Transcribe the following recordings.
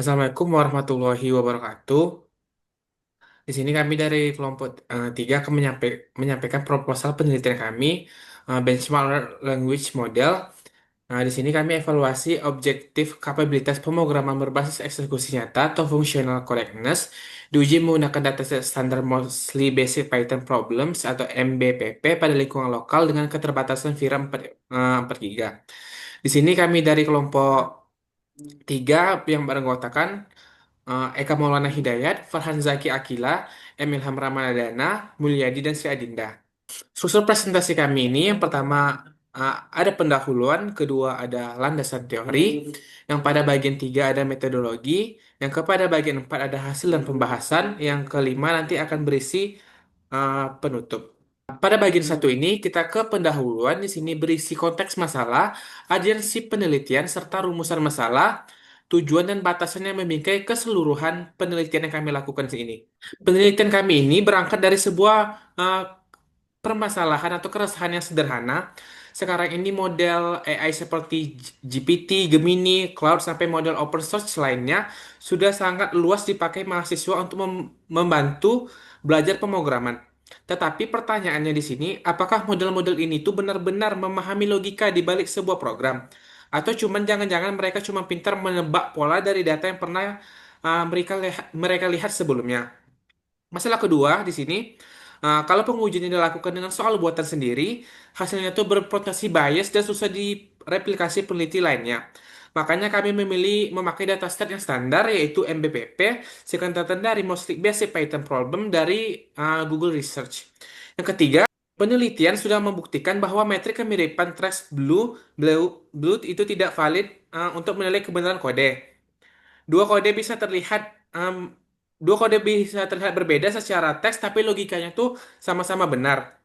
Assalamualaikum warahmatullahi wabarakatuh. Di sini kami dari kelompok 3 akan menyampaikan proposal penelitian kami, benchmark language model. Nah, di sini kami evaluasi objektif kapabilitas pemrograman berbasis eksekusi nyata atau functional correctness diuji menggunakan dataset standar Mostly Basic Python Problems atau MBPP pada lingkungan lokal dengan keterbatasan VRAM 4 GB. Di sini kami dari kelompok 3 yang beranggotakan Eka Maulana Hidayat, Farhan Zaki Akila, Emilham Ramadana, Mulyadi, dan Sri Adinda. Struktur presentasi kami ini yang pertama ada pendahuluan, kedua ada landasan teori, yang pada bagian 3 ada metodologi, yang kepada bagian 4 ada hasil dan pembahasan, yang kelima nanti akan berisi penutup. Pada bagian satu ini kita ke pendahuluan di sini berisi konteks masalah, agensi penelitian serta rumusan masalah, tujuan dan batasan yang membingkai keseluruhan penelitian yang kami lakukan di sini. Penelitian kami ini berangkat dari sebuah uh, permasalahan atau keresahan yang sederhana. Sekarang ini model AI seperti GPT, Gemini, Cloud, sampai model open source lainnya sudah sangat luas dipakai mahasiswa untuk membantu belajar pemrograman. Tetapi pertanyaannya di sini, apakah model-model ini tuh benar-benar memahami logika di balik sebuah program? Atau cuman jangan-jangan mereka cuma pintar menebak pola dari data yang pernah mereka lihat sebelumnya? Masalah kedua di sini, kalau pengujian ini dilakukan dengan soal buatan sendiri, hasilnya tuh berpotensi bias dan susah direplikasi peneliti lainnya. Makanya kami memilih memakai dataset yang standar yaitu MBPP, singkatan dari Mostly Basic Python Problem dari Google Research. Yang ketiga, penelitian sudah membuktikan bahwa metrik kemiripan trace blue itu tidak valid untuk menilai kebenaran kode. Dua kode bisa terlihat em, Dua kode bisa terlihat berbeda secara teks, tapi logikanya tuh sama-sama benar.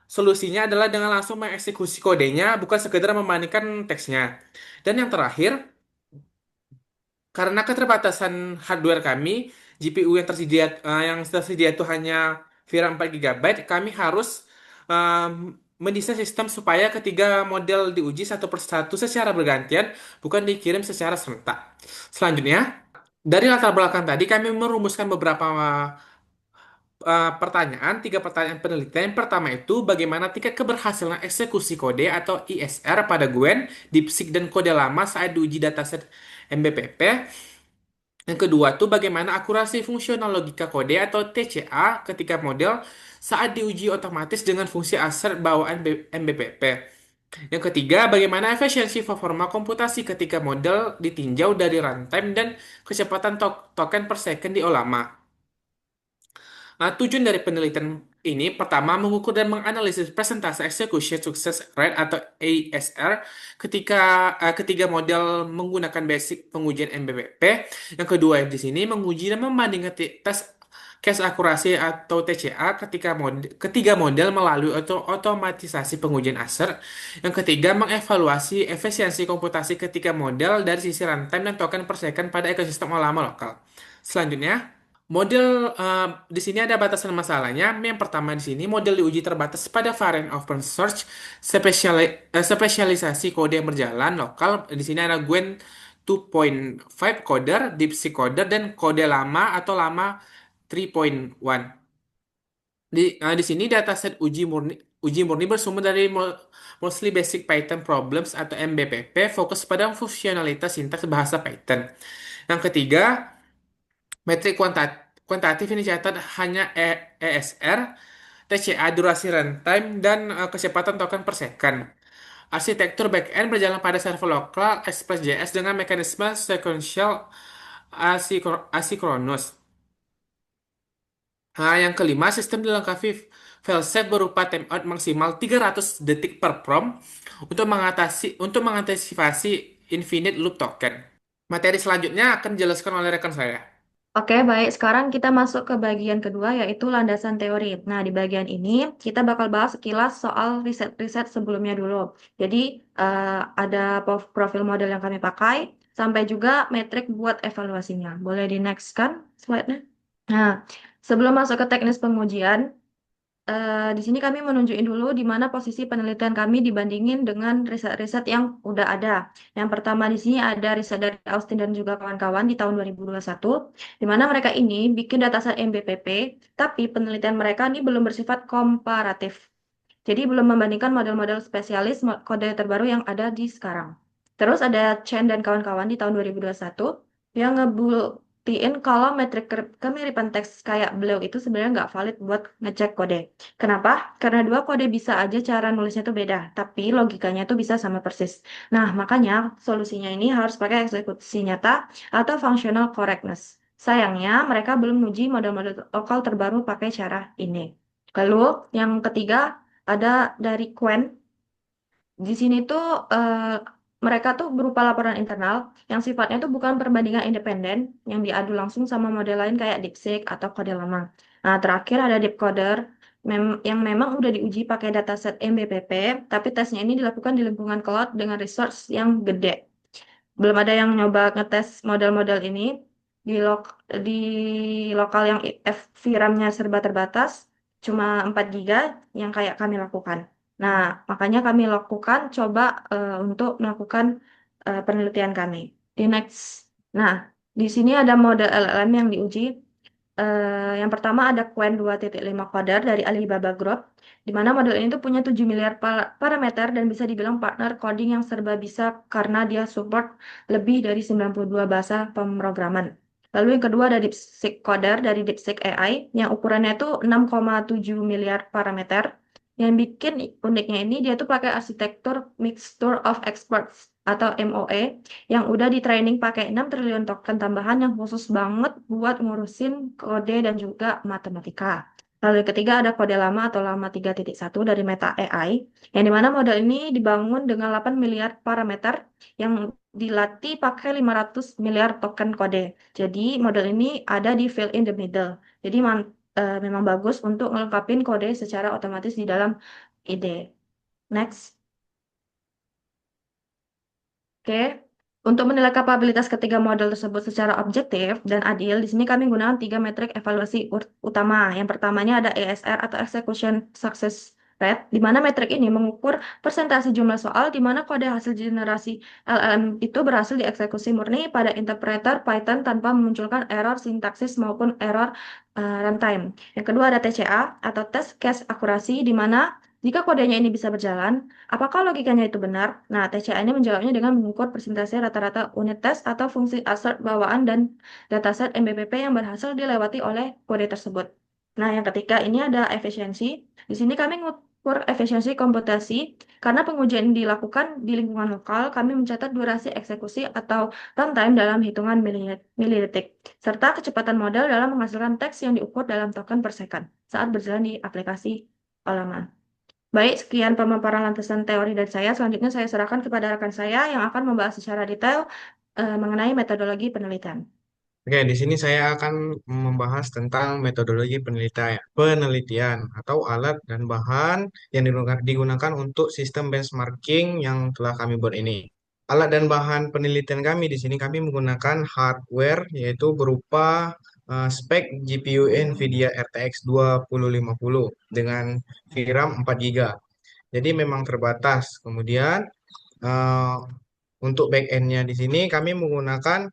Solusinya adalah dengan langsung mengeksekusi kodenya, bukan sekedar membandingkan teksnya. Dan yang terakhir, karena keterbatasan hardware kami, GPU yang tersedia itu hanya VRAM 4 GB, kami harus mendesain sistem supaya ketiga model diuji satu persatu secara bergantian, bukan dikirim secara serentak. Selanjutnya, dari latar belakang tadi kami merumuskan beberapa tiga pertanyaan penelitian. Yang pertama itu bagaimana tingkat keberhasilan eksekusi kode atau ISR pada Gwen, DeepSeek, dan kode lama saat diuji dataset MBPP. Yang kedua tuh bagaimana akurasi fungsional logika kode atau TCA ketika model saat diuji otomatis dengan fungsi assert bawaan MBPP. Yang ketiga, bagaimana efisiensi performa komputasi ketika model ditinjau dari runtime dan kecepatan token per second di OLAMA. Nah, tujuan dari penelitian ini pertama mengukur dan menganalisis presentase execution success rate atau ASR ketika ketiga model menggunakan basic pengujian MBPP. Yang kedua di sini menguji dan membandingkan tes case akurasi atau TCA ketiga model melalui otomatisasi pengujian ASR. Yang ketiga mengevaluasi efisiensi komputasi ketika model dari sisi runtime dan token per second pada ekosistem ulama lokal. Selanjutnya, model di sini ada batasan masalahnya. Yang pertama di sini model diuji terbatas pada varian open source spesialisasi kode yang berjalan lokal. Di sini ada Gwen 2.5 coder, DeepSeek coder, dan kode lama atau lama 3.1. Di sini dataset uji murni bersumber dari Mostly Basic Python Problems atau MBPP, fokus pada fungsionalitas sintaks bahasa Python. Yang ketiga, metrik kuantitatif ini catat hanya ESR, TCA durasi runtime, dan kecepatan token per second. Arsitektur backend berjalan pada server lokal Express.js dengan mekanisme sequential asynchronous. Nah, yang kelima, sistem dilengkapi failsafe berupa timeout maksimal 300 detik per prompt untuk mengantisipasi infinite loop token. Materi selanjutnya akan dijelaskan oleh rekan saya. Oke, baik. Sekarang kita masuk ke bagian kedua, yaitu landasan teori. Nah, di bagian ini kita bakal bahas sekilas soal riset-riset sebelumnya dulu. Jadi, ada profil model yang kami pakai, sampai juga metrik buat evaluasinya. Boleh di next kan slide-nya? Nah, sebelum masuk ke teknis pengujian, di sini kami menunjukin dulu di mana posisi penelitian kami dibandingin dengan riset-riset yang udah ada. Yang pertama di sini ada riset dari Austin dan juga kawan-kawan di tahun 2021, di mana mereka ini bikin dataset MBPP, tapi penelitian mereka ini belum bersifat komparatif. Jadi belum membandingkan model-model spesialis kode terbaru yang ada di sekarang. Terus ada Chen dan kawan-kawan di tahun 2021 yang ngebuktiin kalau metrik kemiripan teks kayak beliau itu sebenarnya nggak valid buat ngecek kode. Kenapa? Karena dua kode bisa aja cara nulisnya tuh beda, tapi logikanya tuh bisa sama persis. Nah, makanya solusinya ini harus pakai eksekusi nyata atau functional correctness. Sayangnya, mereka belum uji model-model lokal terbaru pakai cara ini. Lalu, yang ketiga, ada dari Quen. Di sini tuh mereka tuh berupa laporan internal yang sifatnya tuh bukan perbandingan independen yang diadu langsung sama model lain kayak DeepSeek atau kode lama. Nah, terakhir ada DeepCoder yang memang udah diuji pakai dataset MBPP, tapi tesnya ini dilakukan di lingkungan cloud dengan resource yang gede. Belum ada yang nyoba ngetes model-model ini di di lokal yang VRAM-nya serba terbatas, cuma 4 giga yang kayak kami lakukan. Nah, makanya kami lakukan coba untuk melakukan penelitian kami. Di next. Nah, di sini ada model LLM yang diuji. Yang pertama ada Qwen 2.5 Coder dari Alibaba Group, di mana model ini tuh punya 7 miliar parameter dan bisa dibilang partner coding yang serba bisa karena dia support lebih dari 92 bahasa pemrograman. Lalu yang kedua ada DeepSeek Coder dari DeepSeek AI yang ukurannya itu 6,7 miliar parameter. Yang bikin uniknya ini dia tuh pakai arsitektur Mixture of Experts atau MOE yang udah di training pakai 6 triliun token tambahan yang khusus banget buat ngurusin kode dan juga matematika. Lalu yang ketiga ada kode lama atau lama 3.1 dari Meta AI, yang dimana model ini dibangun dengan 8 miliar parameter yang dilatih pakai 500 miliar token kode. Jadi model ini ada di fill in the middle. Jadi memang bagus untuk ngelengkapin kode secara otomatis di dalam IDE. Next. Oke, untuk menilai kapabilitas ketiga model tersebut secara objektif dan adil, di sini kami menggunakan tiga metrik evaluasi utama. Yang pertamanya ada ESR atau Execution Success Rate, di mana metrik ini mengukur persentase jumlah soal di mana kode hasil generasi LLM itu berhasil dieksekusi murni pada interpreter Python tanpa memunculkan error sintaksis maupun error runtime. Yang kedua ada TCA atau Test Case Accuracy, di mana jika kodenya ini bisa berjalan, apakah logikanya itu benar? Nah, TCA ini menjawabnya dengan mengukur persentase rata-rata unit tes atau fungsi assert bawaan dan dataset MBPP yang berhasil dilewati oleh kode tersebut. Nah, yang ketiga ini ada efisiensi. Di sini kami mengukur efisiensi komputasi karena pengujian dilakukan di lingkungan lokal, kami mencatat durasi eksekusi atau runtime dalam hitungan milidetik, serta kecepatan model dalam menghasilkan teks yang diukur dalam token per second saat berjalan di aplikasi halaman. Baik, sekian pemaparan landasan teori dari saya. Selanjutnya saya serahkan kepada rekan saya yang akan membahas secara detail mengenai metodologi penelitian. Oke, di sini saya akan membahas tentang metodologi penelitian atau alat dan bahan yang digunakan untuk sistem benchmarking yang telah kami buat ini. Alat dan bahan penelitian kami di sini kami menggunakan hardware yaitu berupa spek GPU NVIDIA RTX 2050 dengan VRAM 4 GB. Jadi memang terbatas. Kemudian eh, untuk backend-nya di sini kami menggunakan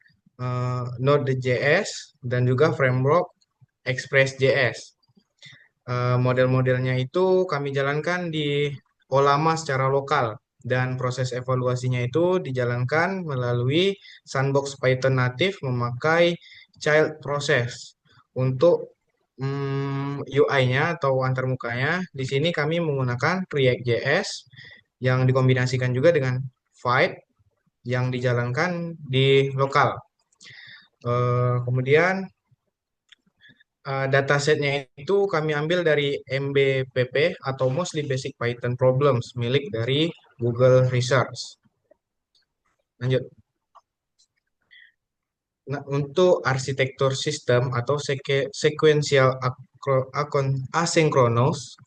Node.js dan juga framework Express.js. Model-modelnya itu kami jalankan di Olama secara lokal dan proses evaluasinya itu dijalankan melalui sandbox Python native memakai child process. Untuk UI-nya atau antarmukanya, di sini kami menggunakan React.js yang dikombinasikan juga dengan Vite yang dijalankan di lokal. Kemudian datasetnya itu kami ambil dari MBPP atau Mostly Basic Python Problems milik dari Google Research. Lanjut. Nah, untuk arsitektur sistem atau sequential asynchronous,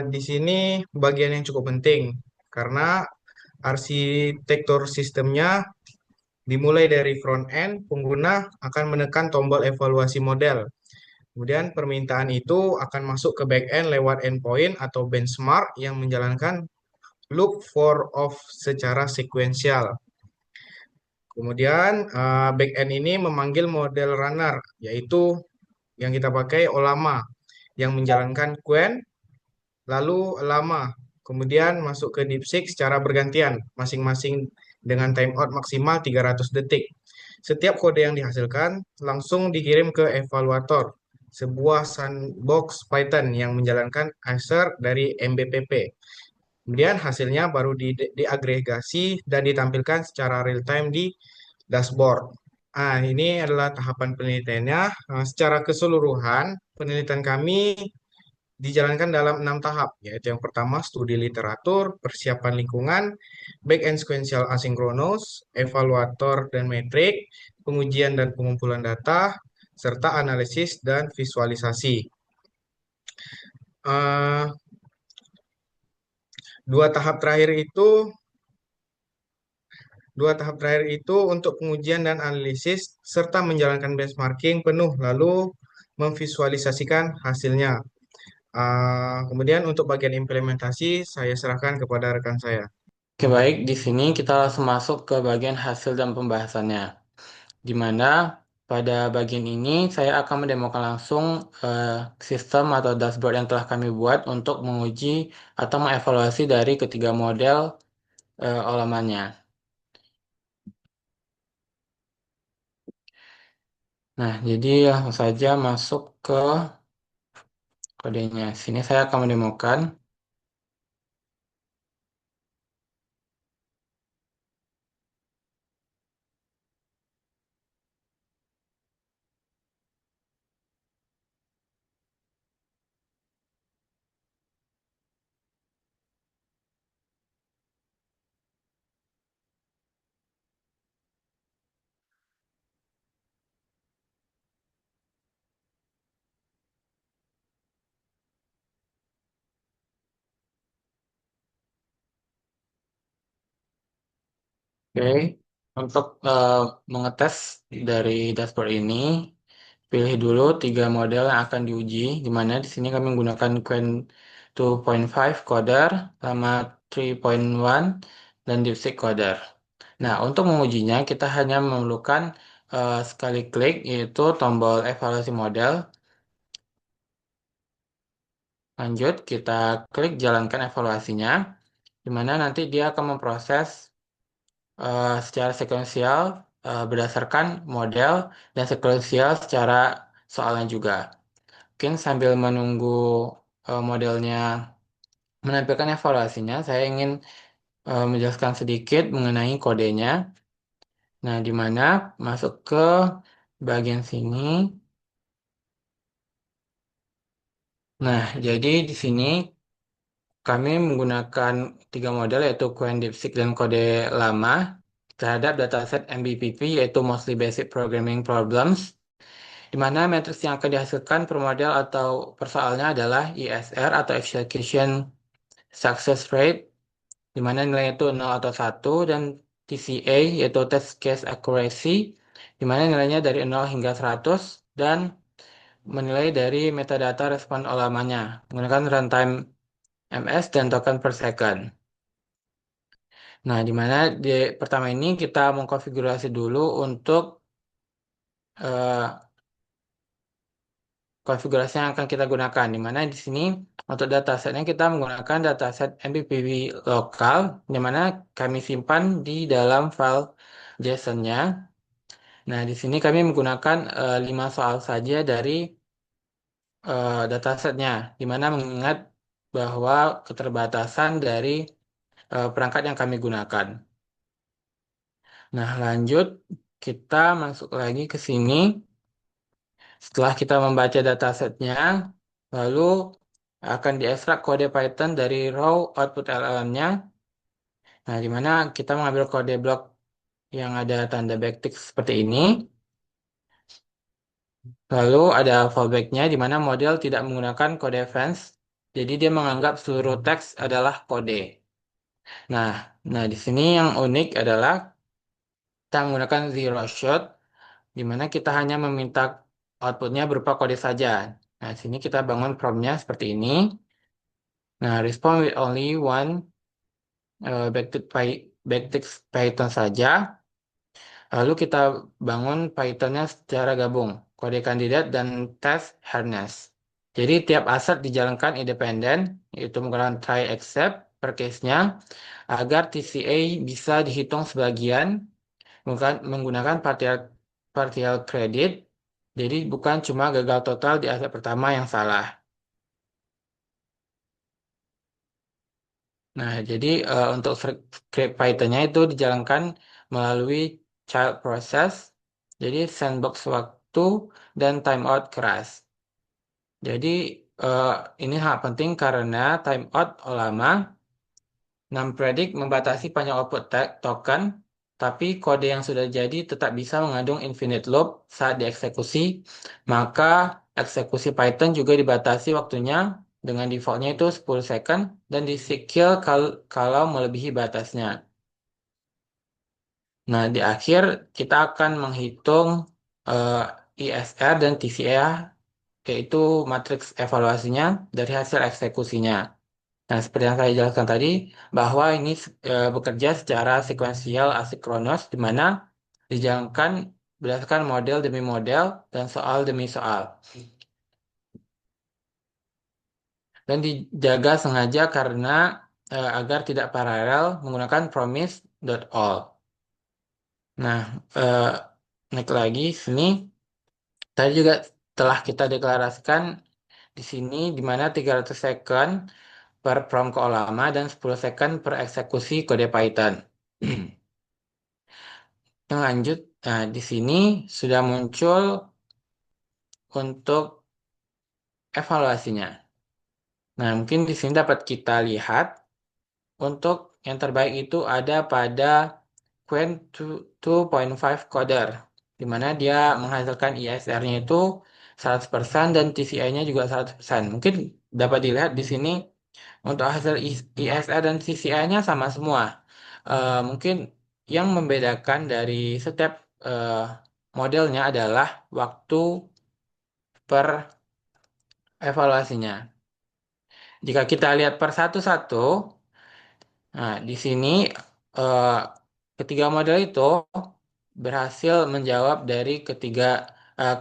di sini bagian yang cukup penting karena arsitektur sistemnya dimulai dari front end, pengguna akan menekan tombol evaluasi model. Kemudian permintaan itu akan masuk ke backend lewat endpoint atau benchmark yang menjalankan loop for of secara sekuensial. Kemudian backend ini memanggil model runner, yaitu yang kita pakai Olama, yang menjalankan Quen, lalu Lama, kemudian masuk ke DeepSeek secara bergantian, masing-masing dengan timeout maksimal 300 detik. Setiap kode yang dihasilkan langsung dikirim ke evaluator, sebuah sandbox Python yang menjalankan assert dari MBPP. Kemudian hasilnya baru diagregasi dan ditampilkan secara real time di dashboard. Ini adalah tahapan penelitiannya. Secara keseluruhan, penelitian kami dijalankan dalam 6 tahap, yaitu yang pertama studi literatur, persiapan lingkungan, back-end sequential asinkronus, evaluator dan metrik, pengujian dan pengumpulan data, serta analisis dan visualisasi. Eh, dua tahap terakhir itu Dua tahap terakhir itu untuk pengujian dan analisis serta menjalankan benchmarking penuh lalu memvisualisasikan hasilnya. Kemudian untuk bagian implementasi saya serahkan kepada rekan saya. Oke, baik. Di sini kita langsung masuk ke bagian hasil dan pembahasannya. Di mana pada bagian ini saya akan mendemokan langsung eh, sistem atau dashboard yang telah kami buat untuk menguji atau mengevaluasi dari ketiga model olamannya. Nah, jadi langsung saja masuk ke kodenya. Sini saya akan mendemokan. Oke, untuk mengetes dari dashboard ini, pilih dulu tiga model yang akan diuji, di mana di sini kami menggunakan Qwen 2.5 Coder, sama 3.1, dan DeepSeek Coder. Nah, untuk mengujinya, kita hanya memerlukan sekali klik, yaitu tombol evaluasi model. Lanjut, kita klik jalankan evaluasinya, di mana nanti dia akan memproses secara sekuensial berdasarkan model dan sekuensial secara soalnya juga. Mungkin sambil menunggu modelnya menampilkan evaluasinya, saya ingin menjelaskan sedikit mengenai kodenya. Nah, di mana masuk ke bagian sini. Nah, jadi di sini kami menggunakan tiga model yaitu Qwen, DeepSeek, dan kode lama terhadap dataset MBPP yaitu Mostly Basic Programming Problems, di mana matriks yang akan dihasilkan per model atau persoalnya adalah ISR atau Execution Success Rate, di mana nilainya itu 0 atau 1, dan TCA yaitu Test Case Accuracy, di mana nilainya dari 0 hingga 100, dan menilai dari metadata respon ulamanya menggunakan runtime MS dan token per second. Nah, di mana di pertama ini kita mengkonfigurasi dulu untuk eh, konfigurasi yang akan kita gunakan. Di mana di sini untuk datasetnya kita menggunakan dataset MPPV lokal, di mana kami simpan di dalam file JSON-nya. Nah, di sini kami menggunakan 5 soal saja dari datasetnya, di mana mengingat bahwa keterbatasan dari perangkat yang kami gunakan. Nah, lanjut kita masuk lagi ke sini. Setelah kita membaca datasetnya, lalu akan diekstrak kode Python dari raw output LLM-nya. Nah, di mana kita mengambil kode blok yang ada tanda backtick seperti ini. Lalu ada fallback-nya di mana model tidak menggunakan kode fence. Jadi dia menganggap seluruh teks adalah kode. Nah, di sini yang unik adalah kita menggunakan zero shot, di mana kita hanya meminta outputnya berupa kode saja. Nah, sini kita bangun promnya seperti ini. Nah, respond with only one backtick Python saja. Lalu kita bangun Pythonnya secara gabung, kode kandidat dan tes harness. Jadi tiap aset dijalankan independen, yaitu menggunakan try except per case-nya, agar TCA bisa dihitung sebagian menggunakan partial credit. Jadi bukan cuma gagal total di aset pertama yang salah. Nah, jadi untuk script Python-nya itu dijalankan melalui child process, jadi sandbox waktu dan timeout keras. Jadi eh, ini hal penting karena timeout lama NumPredict membatasi panjang output token, tapi kode yang sudah jadi tetap bisa mengandung infinite loop saat dieksekusi, maka eksekusi Python juga dibatasi waktunya dengan defaultnya itu 10 second dan disikil kalau melebihi batasnya. Nah, di akhir kita akan menghitung eh, ISR dan TCA, yaitu matriks evaluasinya dari hasil eksekusinya. Nah, seperti yang saya jelaskan tadi, bahwa ini bekerja secara sekuensial asinkronus, di mana dijalankan berdasarkan model demi model dan soal demi soal. Dan dijaga sengaja karena agar tidak paralel menggunakan promise.all. Nah, eh, naik lagi sini, tadi juga telah kita deklarasikan di sini, di mana 300 second per prompt call lama dan 10 second per eksekusi kode Python. Yang lanjut, nah di sini sudah muncul untuk evaluasinya. Nah, mungkin di sini dapat kita lihat untuk yang terbaik itu ada pada Qwen 2.5 Coder, di mana dia menghasilkan ISR-nya itu 100% dan TCI-nya juga 100%. Mungkin dapat dilihat di sini untuk hasil ISR dan TCI-nya sama semua. Mungkin yang membedakan dari setiap eh, modelnya adalah waktu per evaluasinya. Jika kita lihat per satu-satu, nah di sini eh, ketiga model itu berhasil menjawab dari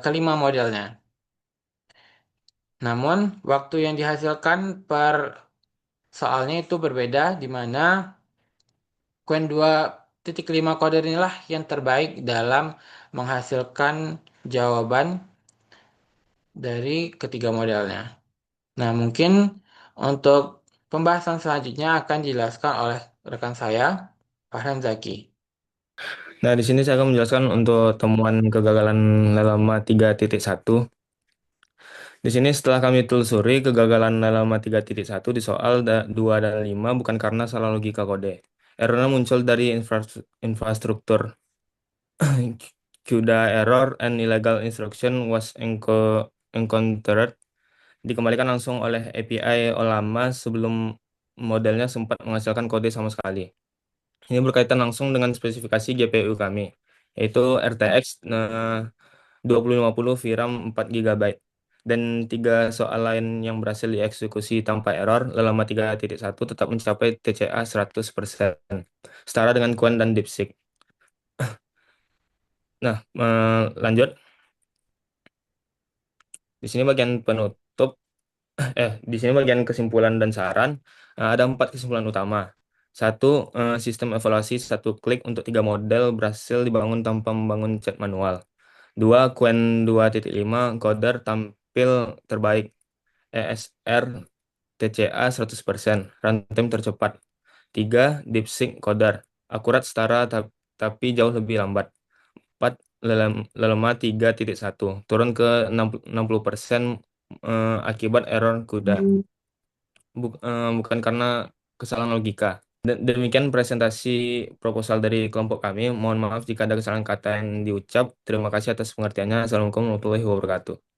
kelima modelnya. Namun waktu yang dihasilkan per soalnya itu berbeda, di mana Qwen 2.5 kode inilah yang terbaik dalam menghasilkan jawaban dari ketiga modelnya. Nah, mungkin untuk pembahasan selanjutnya akan dijelaskan oleh rekan saya, Farhan Zaki. Nah, di sini saya akan menjelaskan untuk temuan kegagalan Lelama 3.1. Di sini setelah kami telusuri, kegagalan Lelama 3.1 di soal 2 dan 5 bukan karena salah logika kode. Errornya muncul dari infrastruktur. CUDA error and illegal instruction was encountered. Dikembalikan langsung oleh API Olama sebelum modelnya sempat menghasilkan kode sama sekali. Ini berkaitan langsung dengan spesifikasi GPU kami, yaitu RTX 2050 VRAM 4 GB. Dan tiga soal lain yang berhasil dieksekusi tanpa error, Lelama 3.1 tetap mencapai TCA 100%, setara dengan Qwen dan DeepSeek. Nah, lanjut. Di sini bagian penutup. Di sini bagian kesimpulan dan saran. Ada 4 kesimpulan utama. Satu, sistem evaluasi satu klik untuk tiga model berhasil dibangun tanpa membangun chat manual. Dua, Qwen 2.5 coder tampil terbaik. ESR TCA 100%, runtime tercepat. Tiga, DeepSeek coder akurat setara tapi jauh lebih lambat. 4, Lelema 3.1 turun ke 60% akibat error CUDA. Bukan karena kesalahan logika. Demikian presentasi proposal dari kelompok kami. Mohon maaf jika ada kesalahan kata yang diucap. Terima kasih atas pengertiannya. Assalamualaikum warahmatullahi wabarakatuh.